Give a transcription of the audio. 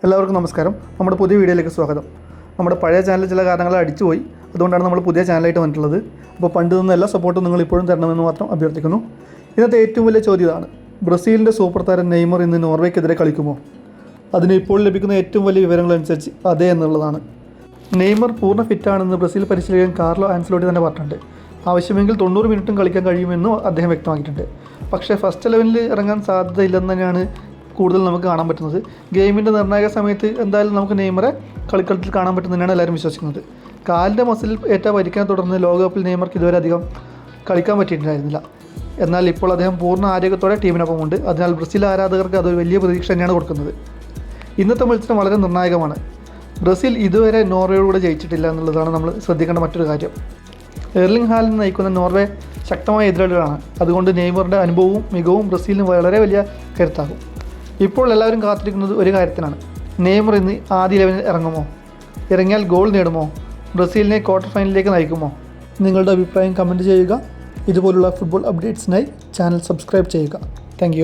എല്ലാവർക്കും നമസ്കാരം. നമ്മുടെ പുതിയ വീഡിയോയിലേക്ക് സ്വാഗതം. നമ്മുടെ പഴയ ചാനൽ ചില കാരണങ്ങളെ അടിച്ചുപോയി, അതുകൊണ്ടാണ് നമ്മൾ പുതിയ ചാനലായിട്ട് വന്നിട്ടുള്ളത്. അപ്പോൾ പണ്ട് നിന്ന എല്ലാ സപ്പോർട്ടും നിങ്ങൾ ഇപ്പോഴും തരണമെന്ന് മാത്രം അഭ്യർത്ഥിക്കുന്നു. ഇന്നത്തെ ഏറ്റവും വലിയ ചോദ്യം ഇതാണ്: ബ്രസീലിൻ്റെ സൂപ്പർ താരം നെയ്മർ ഇന്ന് നോർവേക്കെതിരെ കളിക്കുമോ? അതിന് ഇപ്പോൾ ലഭിക്കുന്ന ഏറ്റവും വലിയ വിവരങ്ങളനുസരിച്ച് അതെ എന്നുള്ളതാണ്. നെയ്മർ പൂർണ്ണ ഫിറ്റാണെന്ന് ബ്രസീൽ പരിശീലകൻ കാർലോ ആൻസലോട്ടി തന്നെ പറഞ്ഞിട്ടുണ്ട്. ആവശ്യമെങ്കിൽ 90 മിനിറ്റും കളിക്കാൻ കഴിയുമെന്നും അദ്ദേഹം വ്യക്തമാക്കിയിട്ടുണ്ട്. പക്ഷേ ഫസ്റ്റ് 11-ൽ ഇറങ്ങാൻ സാധ്യതയില്ലെന്ന് തന്നെയാണ് കൂടുതൽ നമുക്ക് കാണാൻ പറ്റുന്നത്. ഗെയിമിൻ്റെ നിർണായക സമയത്ത് എന്തായാലും നമുക്ക് നെയ്മറെ കളിക്കളത്തിൽ കാണാൻ പറ്റുന്നതിനാണ് എല്ലാവരും വിശ്വസിക്കുന്നത്. കാലിൻ്റെ മസിലിൽ ഏറ്റ പരിക്കിനെ തുടർന്ന് ലോകകപ്പിൽ നെയ്മർക്ക് ഇതുവരെ അധികം കളിക്കാൻ പറ്റിയിട്ടുണ്ടായിരുന്നില്ല. എന്നാൽ ഇപ്പോൾ അദ്ദേഹം പൂർണ്ണ ആരോഗ്യത്തോടെ ടീമിനൊപ്പമുണ്ട്. അതിനാൽ ബ്രസീൽ ആരാധകർക്ക് അതൊരു വലിയ പ്രതീക്ഷ തന്നെയാണ് കൊടുക്കുന്നത്. ഇന്നത്തെ മത്സരം വളരെ നിർണായകമാണ്. ബ്രസീൽ ഇതുവരെ നോർവേയോടുകൂടെ ജയിച്ചിട്ടില്ല എന്നുള്ളതാണ് നമ്മൾ ശ്രദ്ധിക്കേണ്ട മറ്റൊരു കാര്യം. എർലിംഗ് ഹാലൻഡ് നയിക്കുന്ന നോർവേ ശക്തമായ എതിരാളികളാണ്. അതുകൊണ്ട് നെയ്മറിൻ്റെ അനുഭവവും മികവും ബ്രസീലിന് വളരെ വലിയ കരുത്താകും. ഇപ്പോൾ എല്ലാവരും കാത്തിരിക്കുന്നത് ഒരു കാര്യത്തിനാണ്: നെയ്മർ ഇന്ന് ആദ്യ 11-ൽ ഇറങ്ങുമോ? ഇറങ്ങിയാൽ ഗോൾ നേടുമോ? ബ്രസീലിനെ ക്വാർട്ടർ ഫൈനലിലേക്ക് നയിക്കുമോ? നിങ്ങളുടെ അഭിപ്രായം കമൻറ്റ് ചെയ്യുക. ഇതുപോലുള്ള ഫുട്ബോൾ അപ്ഡേറ്റ്സിനായി ചാനൽ സബ്സ്ക്രൈബ് ചെയ്യുക. താങ്ക്